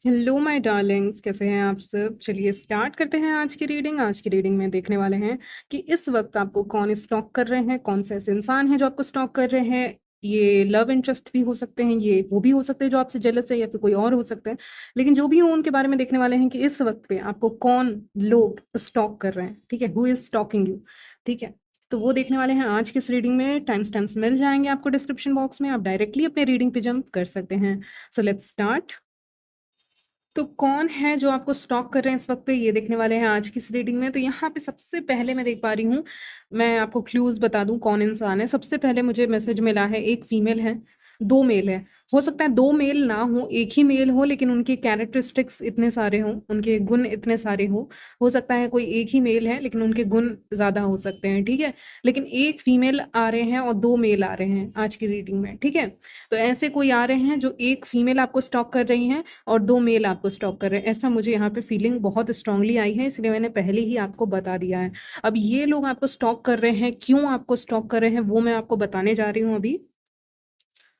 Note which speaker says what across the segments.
Speaker 1: Hello my Darling's, कैसे हैं आप सब। चलिए स्टार्ट करते हैं आज की रीडिंग में देखने वाले हैं कि इस वक्त आपको कौन स्टॉक कर रहे हैं, कौन से ऐसे इंसान हैं जो आपको स्टॉक कर रहे हैं। ये लव इंटरेस्ट भी हो सकते हैं, ये वो भी हो सकते हैं जो आपसे जेलस है, या फिर कोई और हो सकते हैं। लेकिन जो भी हो उनके बारे में देखने वाले हैं कि इस वक्त पे आपको कौन लोग स्टॉक कर रहे हैं। ठीक है, हु इज स्टॉकिंग यू। ठीक है, तो वो देखने वाले हैं आज की इस रीडिंग में। टाइम स्टैम्प्स मिल जाएंगे आपको डिस्क्रिप्शन बॉक्स में, आप डायरेक्टली अपने रीडिंग पे जंप कर सकते हैं। So let's start. तो कौन है जो आपको स्टॉक कर रहे हैं इस वक्त पे, ये देखने वाले हैं आज की इस रीडिंग में। तो यहाँ पे सबसे पहले मैं देख पा रही हूँ, मैं आपको क्लूज बता दूं कौन इंसान है। सबसे पहले मुझे मैसेज मिला है, एक फीमेल है, दो मेल है। हो सकता है दो मेल ना हो, एक ही मेल हो, लेकिन उनके कैरेक्टरिस्टिक्स इतने सारे हों, उनके गुण इतने सारे हों। हो सकता है कोई एक ही मेल है लेकिन उनके गुण ज्यादा हो सकते हैं। ठीक है, लेकिन एक फीमेल आ रहे हैं और दो मेल आ रहे हैं आज की रीडिंग में। ठीक है, तो ऐसे कोई आ रहे हैं जो एक फीमेल आपको स्टॉक कर रही हैं और दो मेल आपको स्टॉक कर रहे हैं। ऐसा मुझे यहाँ पे फीलिंग बहुत स्ट्रांगली आई है, इसलिए मैंने पहले ही आपको बता दिया है। अब ये लोग आपको स्टॉक कर रहे हैं, क्यों आपको स्टॉक कर रहे हैं, वो मैं आपको बताने जा रही हूँ अभी।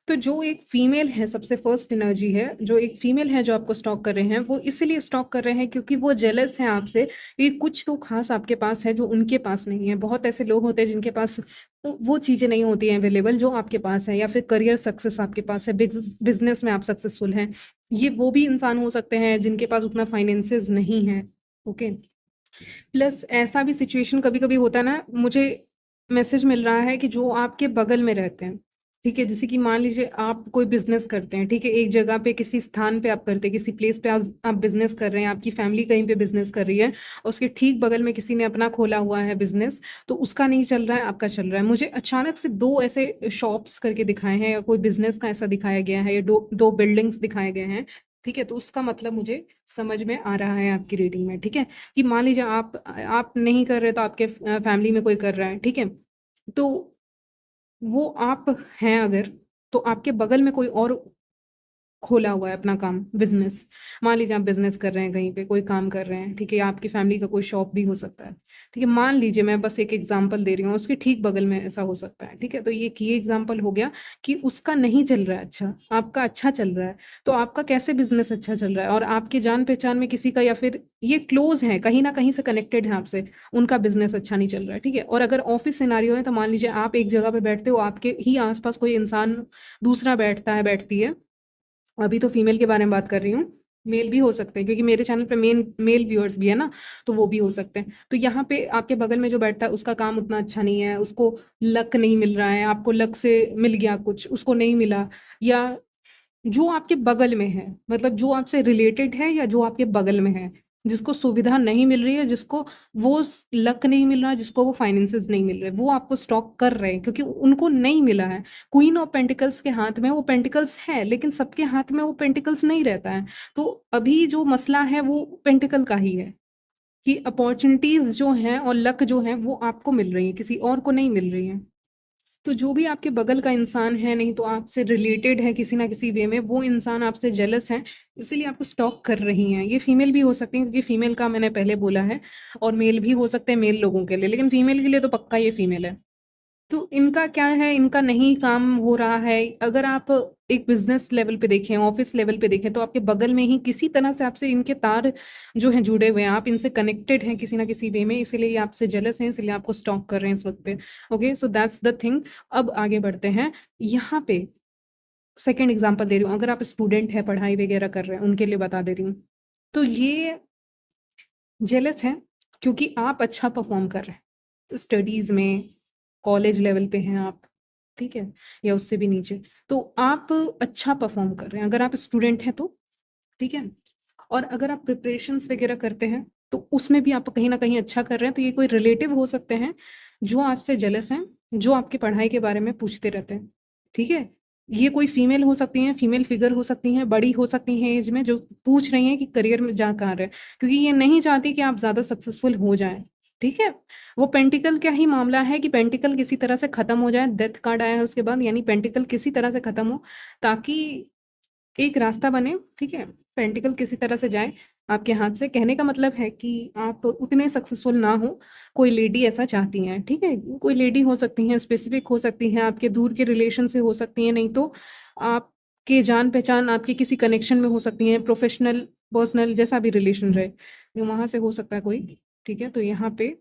Speaker 1: तो जो एक फीमेल है, सबसे फर्स्ट एनर्जी है, जो एक फीमेल है जो आपको स्टॉक कर रहे हैं, वो इसलिए स्टॉक कर रहे हैं क्योंकि वो जेलस हैं आपसे कि कुछ तो खास आपके पास है जो उनके पास नहीं है। बहुत ऐसे लोग होते हैं जिनके पास वो चीज़ें नहीं होती हैं अवेलेबल जो आपके पास है, या फिर करियर सक्सेस आपके पास है, बिजनेस में आप सक्सेसफुल हैं। ये वो भी इंसान हो सकते हैं जिनके पास उतना फाइनेंसेस नहीं है। ओके, प्लस ऐसा भी सिचुएशन कभी कभी होता है ना, मुझे मैसेज मिल रहा है कि जो आपके बगल में रहते हैं। ठीक है, जैसे कि मान लीजिए आप कोई बिजनेस करते हैं। ठीक है, एक जगह पे किसी स्थान पे आप करते हैं, किसी प्लेस पे आप बिजनेस कर रहे हैं, आपकी फैमिली कहीं पे बिजनेस कर रही है, और उसके ठीक बगल में किसी ने अपना खोला हुआ है बिजनेस। तो उसका नहीं चल रहा है, आपका चल रहा है। मुझे अचानक से दो ऐसे शॉप्स करके दिखाए हैं, या कोई बिजनेस का ऐसा दिखाया गया है, या दो दो बिल्डिंग्स दिखाए गए हैं। ठीक है, तो उसका मतलब मुझे समझ में आ रहा है आपकी रीडिंग में। ठीक है, कि मान लीजिए आप नहीं कर रहे तो आपके फैमिली में कोई कर रहा है। ठीक है, तो वो आप हैं अगर, तो आपके बगल में कोई और खोला हुआ है अपना काम, बिजनेस। मान लीजिए आप बिजनेस कर रहे हैं, कहीं पे कोई काम कर रहे हैं। ठीक है, या आपकी फैमिली का कोई शॉप भी हो सकता है। ठीक है, मान लीजिए, मैं बस एक एग्जांपल दे रही हूँ, उसके ठीक बगल में ऐसा हो सकता है। ठीक है, तो ये एग्जांपल हो गया कि उसका नहीं चल रहा है अच्छा, आपका अच्छा चल रहा है। तो आपका कैसे बिजनेस अच्छा चल रहा है, और आपके जान पहचान में किसी का, या फिर ये क्लोज है, कहीं ना कहीं से कनेक्टेड है आपसे, उनका बिजनेस अच्छा नहीं चल रहा है। ठीक है, और अगर ऑफिस सिनारियो है, तो मान लीजिए आप एक जगह पे बैठते हो, आपके ही आसपास कोई इंसान दूसरा बैठता है, बैठती है। अभी तो फीमेल के बारे में बात कर रही हूँ, मेल भी हो सकते हैं क्योंकि मेरे चैनल पे मेल व्यूअर्स भी है ना, तो वो भी हो सकते हैं। तो यहाँ पे आपके बगल में जो बैठता है उसका काम उतना अच्छा नहीं है, उसको लक नहीं मिल रहा है, आपको लक से मिल गया कुछ, उसको नहीं मिला। या जो आपके बगल में है, मतलब जो आपसे रिलेटेड है या जो आपके बगल में है, जिसको सुविधा नहीं मिल रही है, जिसको वो लक नहीं मिल रहा है, जिसको वो फाइनेंसेस नहीं मिल रहे, वो आपको स्टॉक कर रहे हैं क्योंकि उनको नहीं मिला है। क्वीन ऑफ पेंटिकल्स के हाथ में वो पेंटिकल्स है, लेकिन सबके हाथ में वो पेंटिकल्स नहीं रहता है। तो अभी जो मसला है वो पेंटिकल का ही है, कि अपॉर्चुनिटीज जो हैं और लक जो है वो आपको मिल रही है, किसी और को नहीं मिल रही है। तो जो भी आपके बगल का इंसान है, नहीं तो आपसे रिलेटेड है किसी ना किसी वे में, वो इंसान आपसे जेलस है, इसीलिए आपको स्टॉक कर रही हैं। ये फीमेल भी हो सकती है क्योंकि फीमेल का मैंने पहले बोला है, और मेल भी हो सकते हैं मेल लोगों के लिए, लेकिन फीमेल के लिए तो पक्का ये फीमेल है। तो इनका क्या है, इनका नहीं काम हो रहा है। अगर आप एक बिजनेस लेवल पे देखें, ऑफिस लेवल पे देखें, तो आपके बगल में ही किसी तरह से आपसे इनके तार जो हैं जुड़े हुए हैं, आप इनसे कनेक्टेड हैं किसी ना किसी वे में, इसीलिए ये आपसे जेलस हैं, इसलिए आपको स्टॉक कर रहे हैं इस वक्त पे। Okay, so that's the thing. अब आगे बढ़ते हैं। यहाँ पे सेकेंड एग्जाम्पल दे रही हूँ, अगर आप स्टूडेंट है, पढ़ाई वगैरह कर रहे हैं, उनके लिए बता दे रही हूँ। तो ये जेलस है क्योंकि आप अच्छा परफॉर्म कर रहे हैं, तो स्टडीज में कॉलेज लेवल पे हैं आप। ठीक है, या उससे भी नीचे, तो आप अच्छा परफॉर्म कर रहे हैं अगर आप स्टूडेंट हैं तो। ठीक है, और अगर आप प्रिपरेशंस वगैरह करते हैं तो उसमें भी आप कहीं ना कहीं अच्छा कर रहे हैं। तो ये कोई रिलेटिव हो सकते हैं जो आपसे जेलस हैं, जो आपकी पढ़ाई के बारे में पूछते रहते हैं। ठीक है, ये कोई फीमेल हो सकती हैं, फीमेल फिगर हो सकती हैं, बड़ी हो सकती हैं एज में, जो पूछ रही हैं कि करियर में जा कहाँ रहे, क्योंकि ये नहीं चाहती कि आप ज़्यादा सक्सेसफुल हो जाएं। ठीक है, वो पेंटिकल का ही मामला है कि पेंटिकल किसी तरह से खत्म हो जाए, डेथ कार्ड आया है उसके बाद, यानी पेंटिकल किसी तरह से खत्म हो, ताकि एक रास्ता बने। ठीक है, पेंटिकल किसी तरह से जाए आपके हाथ से, कहने का मतलब है कि आप उतने सक्सेसफुल ना हो। कोई लेडी ऐसा चाहती हैं। ठीक है, कोई लेडी हो सकती हैं, स्पेसिफिक हो सकती हैं, आपके दूर के रिलेशन से हो सकती हैं, नहीं तो आप कि जान-पहचान आपकी किसी कनेक्शन में हो सकती हैं, प्रोफ़ेशनल, पर्सनल जैसा भी रिलेशन रहे, ये वहाँ से हो सकता है कोई, ठीक है? तो यहाँ पे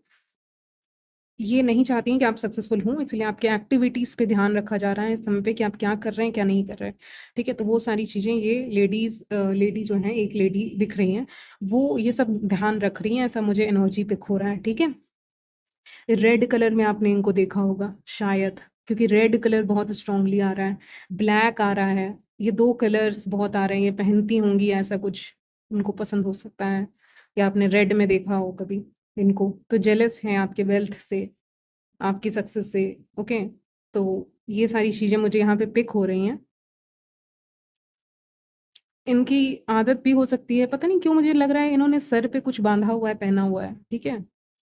Speaker 1: ये नहीं चाहती हैं कि आप सक्सेसफुल हों, इसलिए आपके एक्टिविटीज़ पे ध्यान रखा जा रहा है इस समय पे कि आप क्या कर रहे हैं, क्या नहीं कर रहे हैं, ठीक है? तो वो सारी चीज़ें ये लेडी जो हैं, एक लेडी दिख रही हैं, वो ये सब ध्यान रख रही हैं, ऐसा मुझे एनर्जी पिक हो रहा है, ठीक है? रेड कलर में आपने इनको देखा होगा शायद, क्योंकि रेड कलर बहुत स्ट्रॉन्गली आ रहा है, ब्लैक आ रहा है, ये 2 कलर्स बहुत आ रहे हैं, ये पहनती होंगी ऐसा कुछ, उनको पसंद हो सकता है, या आपने रेड में देखा हो कभी इनको, तो जेलस हैं आपके वेल्थ से, आपकी सक्सेस से, ओके? तो ये सारी चीज़ें मुझे यहाँ पे पिक हो रही हैं। इनकी आदत भी हो सकती है, पता नहीं क्यों मुझे लग रहा है इन्होंने सर पे कुछ बाँधा हुआ है, पहना हुआ है, ठीक है?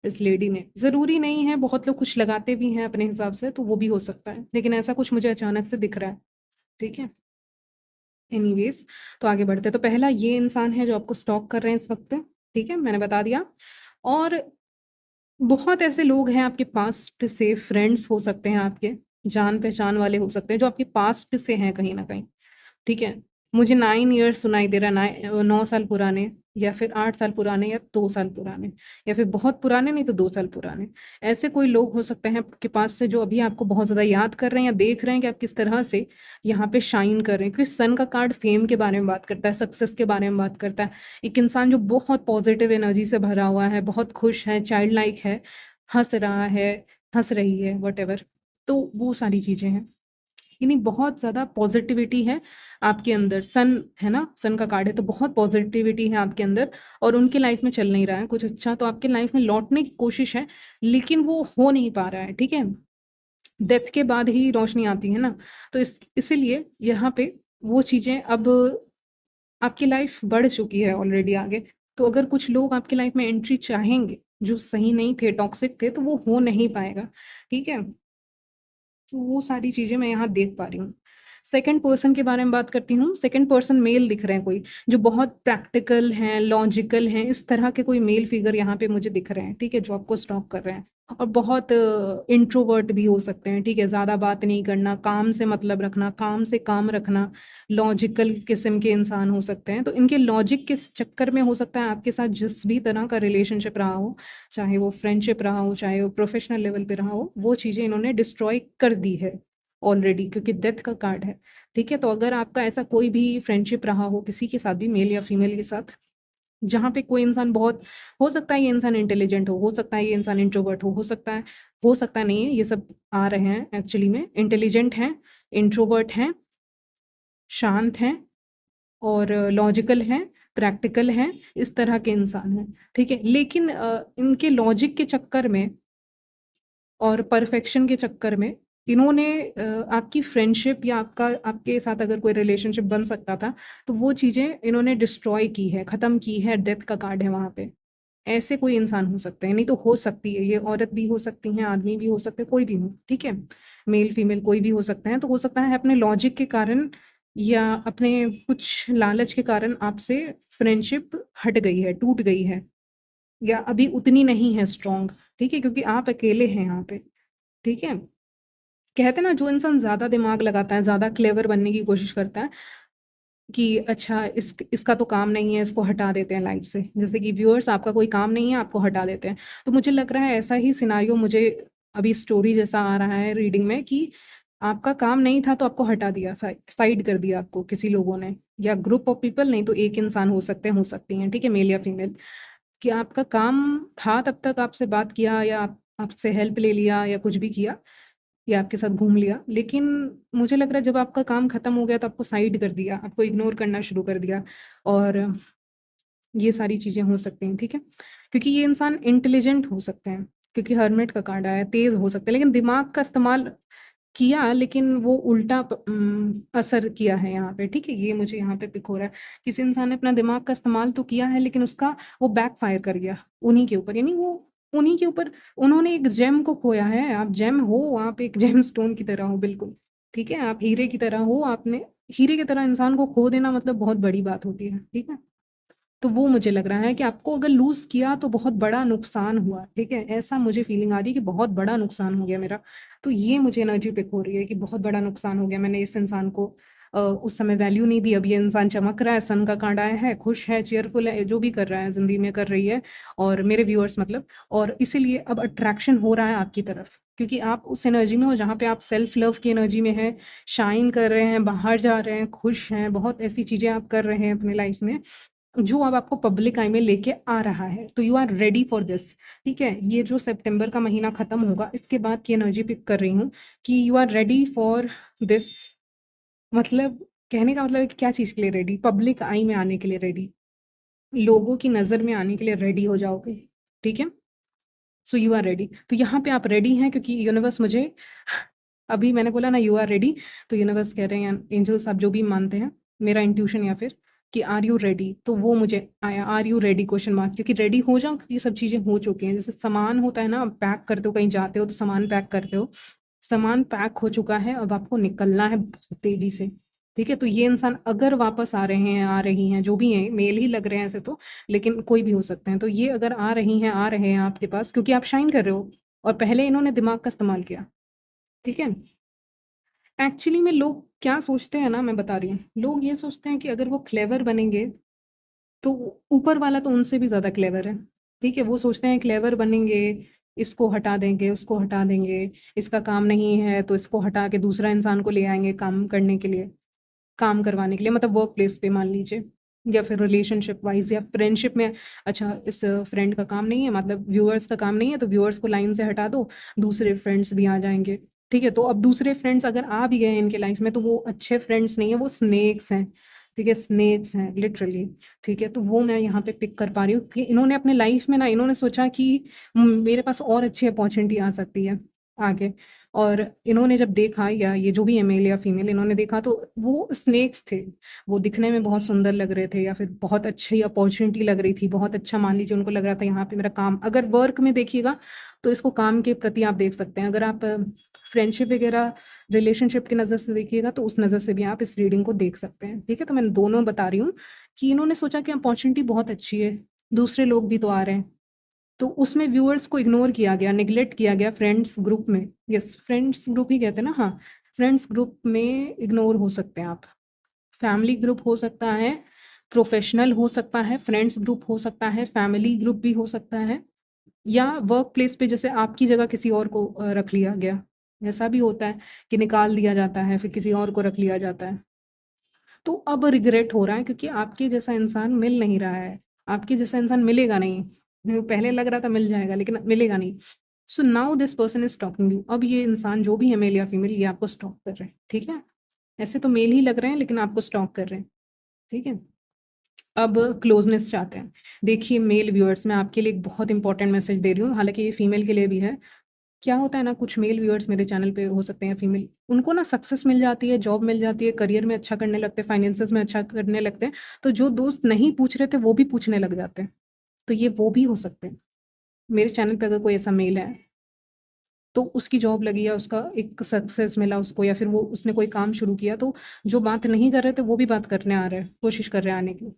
Speaker 1: इस लेडी ने। ज़रूरी नहीं है, बहुत लोग कुछ लगाते भी हैं अपने हिसाब से, तो वो भी हो सकता है। लेकिन ऐसा कुछ मुझे अचानक से दिख रहा है, ठीक है? एनीवेज़, तो आगे बढ़ते हैं। तो पहला ये इंसान है जो आपको स्टॉक कर रहे हैं इस वक़्त पे, ठीक है? मैंने बता दिया। और बहुत ऐसे लोग हैं आपके पास्ट से, फ्रेंड्स हो सकते हैं आपके, जान-पहचान वाले हो सकते हैं, जो आपके पास्ट से हैं कहीं न कहीं। ठीक है? मुझे 9 इयर्स सुनाई दे रहा है, 9 साल पुराने, या फिर 8 साल पुराने, या 2 साल पुराने, या फिर बहुत पुराने नहीं तो 2 साल पुराने। ऐसे कोई लोग हो सकते हैं आपके पास से जो अभी आपको बहुत ज़्यादा याद कर रहे हैं या देख रहे हैं कि आप किस तरह से यहाँ पे शाइन कर रहे हैं। क्योंकि सन का कार्ड फ़ेम के बारे में बात करता है, सक्सेस के बारे में बात करता है। एक इंसान जो बहुत पॉज़िटिव एनर्जी से भरा हुआ है, बहुत खुश है, चाइल्ड लाइक है, हँस रहा है, हँस रही है, व्हाटएवर। तो वो सारी चीज़ें हैं। यानी बहुत ज़्यादा पॉज़िटिविटी है आपके अंदर, सन है ना? सन का कार्ड है, तो बहुत पॉज़िटिविटी है आपके अंदर, और उनकी लाइफ़ में चल नहीं रहा है कुछ अच्छा, तो आपकी लाइफ़ में लौटने की कोशिश है, लेकिन वो हो नहीं पा रहा है, ठीक है? डेथ के बाद ही रोशनी आती है ना, तो इसीलिए यहाँ पे वो चीज़ें अब आपकी लाइफ़ बढ़ चुकी है ऑलरेडी आगे। तो अगर कुछ लोग आपकी लाइफ़ में एंट्री चाहेंगे, जो सही नहीं थे, टॉक्सिक थे, तो वो हो नहीं पाएगा, ठीक है? तो वो सारी चीज़ें मैं यहाँ देख पा रही हूँ। सेकंड पर्सन के बारे में बात करती हूँ, सेकंड पर्सन मेल दिख रहे हैं कोई, जो बहुत प्रैक्टिकल हैं, लॉजिकल हैं, इस तरह के कोई मेल फिगर यहाँ पे मुझे दिख रहे हैं, ठीक है? जो आपको स्टॉक कर रहे हैं, और बहुत इंट्रोवर्ट भी हो सकते हैं, ठीक है? ज़्यादा बात नहीं करना, काम से मतलब रखना, काम से काम रखना, लॉजिकल किस्म के इंसान हो सकते हैं। तो इनके लॉजिक के चक्कर में हो सकता है आपके साथ जिस भी तरह का रिलेशनशिप रहा हो, चाहे वो फ्रेंडशिप रहा हो, चाहे वो प्रोफ़ेशनल लेवल पे रहा हो, वो चीज़ें इन्होंने डिस्ट्रॉय कर दी है ऑलरेडी, क्योंकि डेथ का कार्ड है, ठीक है? तो अगर आपका ऐसा कोई भी फ्रेंडशिप रहा हो किसी के साथ भी, मेल या फीमेल के साथ, जहाँ पे कोई इंसान बहुत, हो सकता है ये इंसान इंटेलिजेंट हो सकता है ये इंसान इंट्रोवर्ट हो सकता है नहीं है, ये सब आ रहे हैं एक्चुअली में, इंटेलिजेंट हैं, इंट्रोवर्ट हैं, शांत हैं, और लॉजिकल हैं, प्रैक्टिकल हैं, इस तरह के इंसान हैं, ठीक है? लेकिन इनके लॉजिक के चक्कर में और परफेक्शन के चक्कर में इन्होंने आपकी फ्रेंडशिप या आपके साथ अगर कोई रिलेशनशिप बन सकता था, तो वो चीज़ें इन्होंने डिस्ट्रॉय की है, ख़त्म की है, डेथ का कार्ड है वहाँ पे। ऐसे कोई इंसान हो सकते हैं, नहीं तो हो सकती है, ये औरत भी हो सकती हैं, आदमी भी हो सकते हैं, कोई भी हो, ठीक है? मेल, फीमेल कोई भी हो सकता है, तो हो सकता है अपने लॉजिक के कारण या अपने कुछ लालच के कारण आपसे फ्रेंडशिप हट गई है, टूट गई है, या अभी उतनी नहीं है स्ट्रॉन्ग, ठीक है? क्योंकि आप अकेले हैं यहाँ पे, ठीक है? कहते हैं ना, जो इंसान ज़्यादा दिमाग लगाता है, ज़्यादा क्लेवर बनने की कोशिश करता है कि अच्छा इसका तो काम नहीं है, इसको हटा देते हैं लाइफ़ से। जैसे कि व्यूअर्स, आपका कोई काम नहीं है, आपको हटा देते हैं। तो मुझे लग रहा है ऐसा ही सिनेरियो मुझे अभी स्टोरी जैसा आ रहा है रीडिंग में, कि आपका काम नहीं था तो आपको हटा दिया, साइड कर दिया आपको किसी लोगों ने, या ग्रुप ऑफ पीपल, नहीं तो एक इंसान हो सकते हैं, हो सकती हैं, ठीक है? मेल या फीमेल, कि आपका काम था तब तक आपसे बात किया, या आपसे हेल्प ले लिया, या कुछ भी किया, या आपके साथ घूम लिया। लेकिन मुझे लग रहा है जब आपका काम खत्म हो गया तो आपको साइड कर दिया, आपको इग्नोर करना शुरू कर दिया, और ये सारी चीज़ें हो सकती हैं, ठीक है? क्योंकि ये इंसान इंटेलिजेंट हो सकते हैं, क्योंकि हर्मिट का कार्ड आया है, तेज़ हो सकते हैं, लेकिन दिमाग का इस्तेमाल किया, लेकिन वो उल्टा असर किया है यहाँ पे, ठीक है? ये मुझे यहाँ पे पिक हो रहा है। किसी इंसान ने अपना दिमाग का इस्तेमाल तो किया है, लेकिन उसका वो बैकफ़ायर कर गया उन्हीं के ऊपर, यानी वो उन्हीं के ऊपर, उन्होंने एक जेम को खोया है। आप जेम हो, आप एक जेम स्टोन की तरह हो बिल्कुल, ठीक है? आप हीरे की तरह हो, आपने हीरे की तरह इंसान को खो देना मतलब बहुत बड़ी बात होती है, ठीक है? तो वो मुझे लग रहा है कि आपको अगर लूज़ किया तो बहुत बड़ा नुकसान हुआ, ठीक है? ऐसा मुझे फ़ीलिंग आ रही है कि बहुत बड़ा नुकसान हो गया मेरा। तो ये मुझे एनर्जी पिक हो रही है कि बहुत बड़ा नुकसान हो गया, मैंने इस इंसान को उस समय वैल्यू नहीं दी। अब ये इंसान चमक रहा है, सन का कार्ड आया है, खुश है, चीयरफुल है, जो भी कर रहा है ज़िंदगी में कर रही है, और मेरे व्यूअर्स मतलब, और इसीलिए अब अट्रैक्शन हो रहा है आपकी तरफ, क्योंकि आप उस एनर्जी में हो जहाँ पे आप सेल्फ लव की एनर्जी में हैं, शाइन कर रहे हैं, बाहर जा रहे हैं, खुश हैं, बहुत ऐसी चीज़ें आप कर रहे हैं अपनी लाइफ में जो अब आपको पब्लिक आई में लेके आ रहा है। तो you are ready for this, ठीक है? ये जो सितंबर का महीना खत्म होगा, इसके बाद की एनर्जी पिक कर रही हूँ कि you are ready for this. मतलब कहने का मतलब है कि क्या चीज़ के लिए रेडी? पब्लिक आई में आने के लिए रेडी, लोगों की नज़र में आने के लिए रेडी हो जाओगे, ठीक है? So you are ready. तो यहाँ पे आप रेडी हैं, क्योंकि यूनिवर्स मुझे अभी मैंने बोला ना यू आर रेडी, तो यूनिवर्स कह रहे हैं, एंजल्स आप जो भी मानते हैं, मेरा इंट्यूशन या फिर कि आर यू रेडी, तो वो मुझे आया, are you ready question mark, क्योंकि रेडी हो जाओ, क्योंकि सब चीज़ें हो चुकी हैं। जैसे सामान होता है ना, पैक करते हो, कहीं जाते हो तो सामान पैक करते हो, सामान पैक हो चुका है, अब आपको निकलना है बहुत तेज़ी से, ठीक है? तो ये इंसान अगर वापस आ रहे हैं, आ रही हैं, जो भी हैं, मेल ही लग रहे हैं ऐसे तो, लेकिन कोई भी हो सकते हैं। तो ये अगर आ रही हैं, आ रहे हैं आपके पास, क्योंकि आप शाइन कर रहे हो और पहले इन्होंने दिमाग का इस्तेमाल किया, ठीक है? एक्चुअली में लोग क्या सोचते हैं ना, मैं बता रही हूँ, लोग ये सोचते हैं कि अगर वो क्लेवर बनेंगे, तो ऊपर वाला तो उनसे भी ज़्यादा क्लेवर है, ठीक है? वो सोचते हैं क्लेवर बनेंगे, इसको हटा देंगे, उसको हटा देंगे, इसका काम नहीं है तो इसको हटा के दूसरा इंसान को ले आएँगे काम करने के लिए, काम करवाने के लिए, मतलब वर्क प्लेस पे मान लीजिए, या फिर रिलेशनशिप वाइज़ या फ्रेंडशिप में। अच्छा, इस फ्रेंड का काम नहीं है, मतलब व्यूअर्स का काम नहीं है, तो व्यूअर्स को लाइन से हटा दो, दूसरे फ्रेंड्स भी आ जाएँगे, ठीक है? तो अब दूसरे फ्रेंड्स अगर आ भी गए हैं इनके लाइफ में, तो वो अच्छे फ्रेंड्स नहीं है, वो स्नेक्स हैं, ठीक है? स्नेक्स हैं लिटरली, ठीक है? तो वो मैं यहाँ पे पिक कर पा रही हूँ कि इन्होंने अपने लाइफ में ना, इन्होंने सोचा कि मेरे पास और अच्छी अपॉर्च्युनिटी आ सकती है आगे, और इन्होंने जब देखा, या ये जो भी है मेल या फीमेल, इन्होंने देखा तो वो स्नेक्स थे। वो दिखने में बहुत सुंदर लग रहे थे, या फिर बहुत अच्छी अपॉर्च्युनिटी लग रही थी, बहुत अच्छा मान लीजिए उनको लग रहा था यहाँ पे मेरा काम, अगर वर्क में देखिएगा तो इसको काम के प्रति आप देख सकते हैं। अगर आप फ्रेंडशिप वगैरह रिलेशनशिप की नज़र से देखिएगा तो उस नज़र से भी आप इस रीडिंग को देख सकते हैं, ठीक है? तो मैं दोनों बता रही हूँ कि इन्होंने सोचा कि अपॉर्च्युनिटी बहुत अच्छी है, दूसरे लोग भी तो आ रहे हैं। तो उसमें व्यूअर्स को इग्नोर किया गया, नेग्लेक्ट किया गया फ्रेंड्स ग्रुप में। यस, फ्रेंड्स ग्रुप ही कहते हैं ना? हाँ, फ्रेंड्स ग्रुप में इग्नोर हो सकते हैं आप। फैमिली ग्रुप हो सकता है, प्रोफ़ेशनल हो सकता है, फ्रेंड्स ग्रुप हो सकता है, फैमिली ग्रुप भी हो सकता है, या वर्क प्लेस पे जैसे आपकी जगह किसी और को रख लिया गया। ऐसा भी होता है कि निकाल दिया जाता है, फिर किसी और को रख लिया जाता है। तो अब रिग्रेट हो रहा है, क्योंकि आपके जैसा इंसान मिल नहीं रहा है, आपके जैसा इंसान मिलेगा नहीं। पहले लग रहा था मिल जाएगा, लेकिन मिलेगा नहीं। So now this person is stalking you. अब ये इंसान जो भी है, मेल या फीमेल, ये आपको स्टॉक कर रहे हैं, ठीक है? ऐसे तो मेल ही लग रहे हैं, लेकिन आपको स्टॉक कर रहे हैं, ठीक है? अब क्लोज़नेस चाहते हैं। देखिए मेल व्यूअर्स, मैं आपके लिए एक बहुत इंपॉर्टेंट मैसेज दे रही हूँ, हालाँकि ये फीमेल के लिए भी है। क्या होता है ना, कुछ मेल व्यूअर्स मेरे चैनल पे हो सकते हैं, फीमेल, उनको ना सक्सेस मिल जाती है, जॉब मिल जाती है, करियर में अच्छा करने लगते हैं, फाइनेंसेस में अच्छा करने लगते हैं, तो जो दोस्त नहीं पूछ रहे थे वो भी पूछने लग जाते हैं। तो ये वो भी हो सकते हैं। मेरे चैनल पे अगर कोई ऐसा मेल है, तो उसकी जॉब लगी या उसका एक सक्सेस मिला उसको, या फिर वो उसने कोई काम शुरू किया, तो जो बात नहीं कर रहे थे वो भी बात करने आ रहे हैं, कोशिश कर रहे हैं आने की।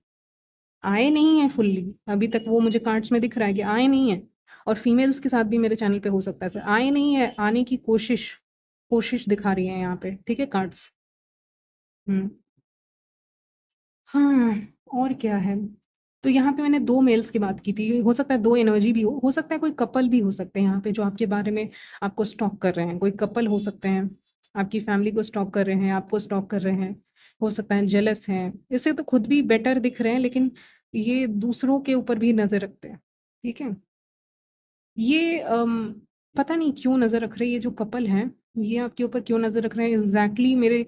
Speaker 1: आए नहीं हैं फुल्ली, अभी तक वो मुझे कार्ड्स में दिख रहा है कि आए नहीं हैं, और फीमेल्स के साथ भी मेरे चैनल पे हो सकता है ऐसा, आए नहीं है, आने की कोशिश कोशिश दिखा रही हैं यहाँ पे, ठीक है कार्ड्स। हुँ। हाँ, और क्या है? तो यहाँ पे मैंने 2 मेल्स की बात की थी, हो सकता है 2 एनर्जी भी हो सकता है कोई कपल भी हो सकते हैं यहाँ पे जो आपके बारे में आपको स्टॉक कर रहे हैं, कोई कपल हो सकते हैं, आपकी फैमिली को स्टॉक कर रहे हैं, आपको स्टॉक कर रहे हैं, हो सकता है जेलस हैं, इससे तो खुद भी बेटर दिख रहे हैं, लेकिन ये दूसरों के ऊपर भी नज़र रखते हैं, ठीक है? ये पता नहीं क्यों नज़र रख रहे हैं, ये जो कपल हैं, ये आपके ऊपर क्यों नज़र रख रहे हैं एग्ज़ैक्टली मेरे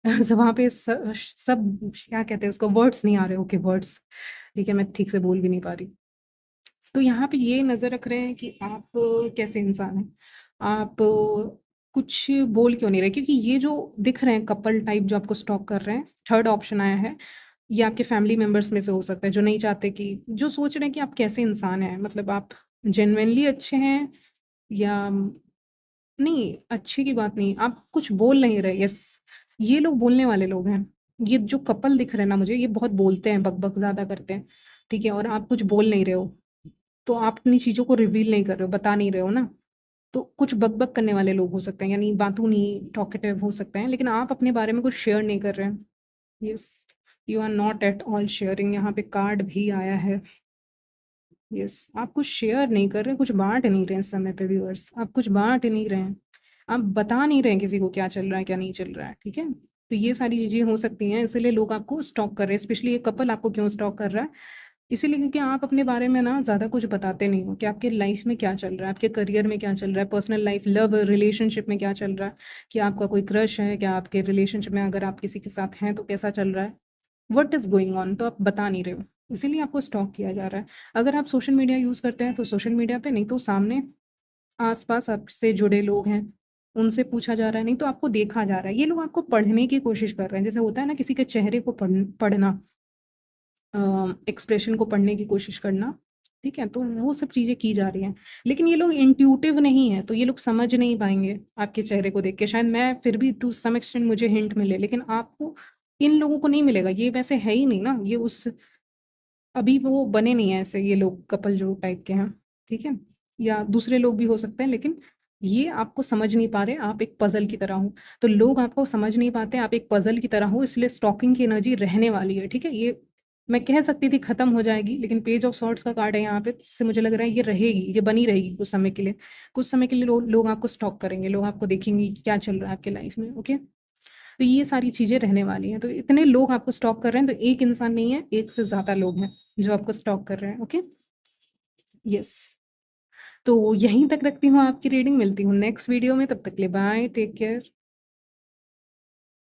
Speaker 1: वहाँ पे सब क्या कहते हैं उसको, वर्ड्स नहीं आ रहे, ओके वर्ड्स, ठीक है, मैं ठीक से बोल भी नहीं पा रही। तो यहाँ पे ये नज़र रख रहे हैं कि आप कैसे इंसान हैं, आप कुछ बोल क्यों नहीं रहे? क्योंकि ये जो दिख रहे हैं कपल टाइप जो आपको स्टॉक कर रहे हैं, थर्ड ऑप्शन आया है, ये आपके फैमिली मेंबर्स में से हो सकता है, जो नहीं चाहते कि, जो सोच रहे हैं कि आप कैसे इंसान हैं, मतलब आप जेनुइनली अच्छे हैं, या नहीं, अच्छे की बात नहीं, आप कुछ बोल नहीं रहे, यस, ये लोग बोलने वाले लोग हैं। ये जो कपल दिख रहे हैं ना मुझे, ये बहुत बोलते हैं, बक-बक ज़्यादा करते हैं, ठीक है? और आप कुछ बोल नहीं रहे हो, तो आप अपनी चीज़ों को रिवील नहीं कर रहे हो, बता नहीं रहे हो ना, तो कुछ बक-बक करने वाले लोग हो सकते हैं, यानी बातूनी, टॉकेटिव हो सकते हैं, लेकिन आप अपने बारे में कुछ शेयर नहीं कर रहे हैं। Yes, you are not at all sharing, यहाँ पे कार्ड भी आया है। यस, आप कुछ शेयर नहीं कर रहे, कुछ बाँट नहीं रहे हैं इस समय पे व्यूअर्स, आप कुछ बाँट नहीं रहे हैं। आप बता नहीं रहे हैं किसी को क्या चल रहा है, क्या नहीं चल रहा है, ठीक है? तो ये सारी चीज़ें हो सकती हैं, इसीलिए लोग आपको स्टॉक कर रहे हैं, स्पेशली ये कपल आपको क्यों स्टॉक कर रहा है? इसीलिए क्योंकि आप अपने बारे में ना ज़्यादा कुछ बताते नहीं हो कि आपके लाइफ में क्या चल रहा है, आपके करियर में क्या चल रहा है, पर्सनल लाइफ, लव रिलेशनशिप में क्या चल रहा है, कि आपका कोई क्रश है, क्या आपके रिलेशनशिप में अगर आप किसी के साथ हैं तो कैसा चल रहा है? What is going on? तो आप बता नहीं रहे हो, इसीलिए आपको स्टॉक किया जा रहा है। अगर आप सोशल मीडिया यूज़ करते हैं तो सोशल मीडिया पे, नहीं तो सामने आस-पास आपसे जुड़े लोग हैं, उनसे पूछा जा रहा है, नहीं तो आपको देखा जा रहा है। ये लोग आपको पढ़ने की कोशिश कर रहे हैं, जैसे होता है ना किसी के चेहरे को पढ़ना, एक्सप्रेशन को पढ़ने की कोशिश करना, ठीक है? तो वो सब चीज़ें की जा रही हैं। लेकिन ये लोग इंट्यूटिव नहीं हैं, तो ये लोग समझ नहीं पाएँगे आपके चेहरे को देख के। शायद मैं फिर भी टू सम एक्सटेंट मुझे हिंट मिले, लेकिन आपको, इन लोगों को नहीं मिलेगा। ये वैसे है ही नहीं ना, ये उस, अभी वो बने नहीं हैं ऐसे ये लोग कपल जो टाइप के हैं, ठीक है? या दूसरे लोग भी हो सकते हैं, लेकिन ये आपको समझ नहीं पा रहे, आप एक पज़ल की तरह हो। तो लोग आपको समझ नहीं पाते, आप एक पज़ल की तरह हो, इसलिए स्टॉकिंग की एनर्जी रहने वाली है, ठीक है? ये मैं कह सकती थी खत्म हो जाएगी, लेकिन पेज ऑफ सॉर्ड्स का कार्ड है यहाँ पे, जिससे मुझे लग रहा है ये रहेगी, ये बनी रहेगी कुछ समय के लिए। कुछ समय के लिए लोग आपको स्टॉक करेंगे, लोग आपको देखेंगे कि क्या चल रहा है आपके लाइफ़ में, ओके? तो ये सारी चीज़ें रहने वाली हैं। तो इतने लोग आपको स्टॉक कर रहे हैं, तो एक इंसान नहीं है, एक से ज़्यादा लोग हैं, जो आपको स्टॉक कर रहे हैं, ओके? यस। तो यहीं तक रखती हूँ आपकी रीडिंग, मिलती हूँ नेक्स्ट वीडियो में, तब तक के लिए बाय, टेक केयर।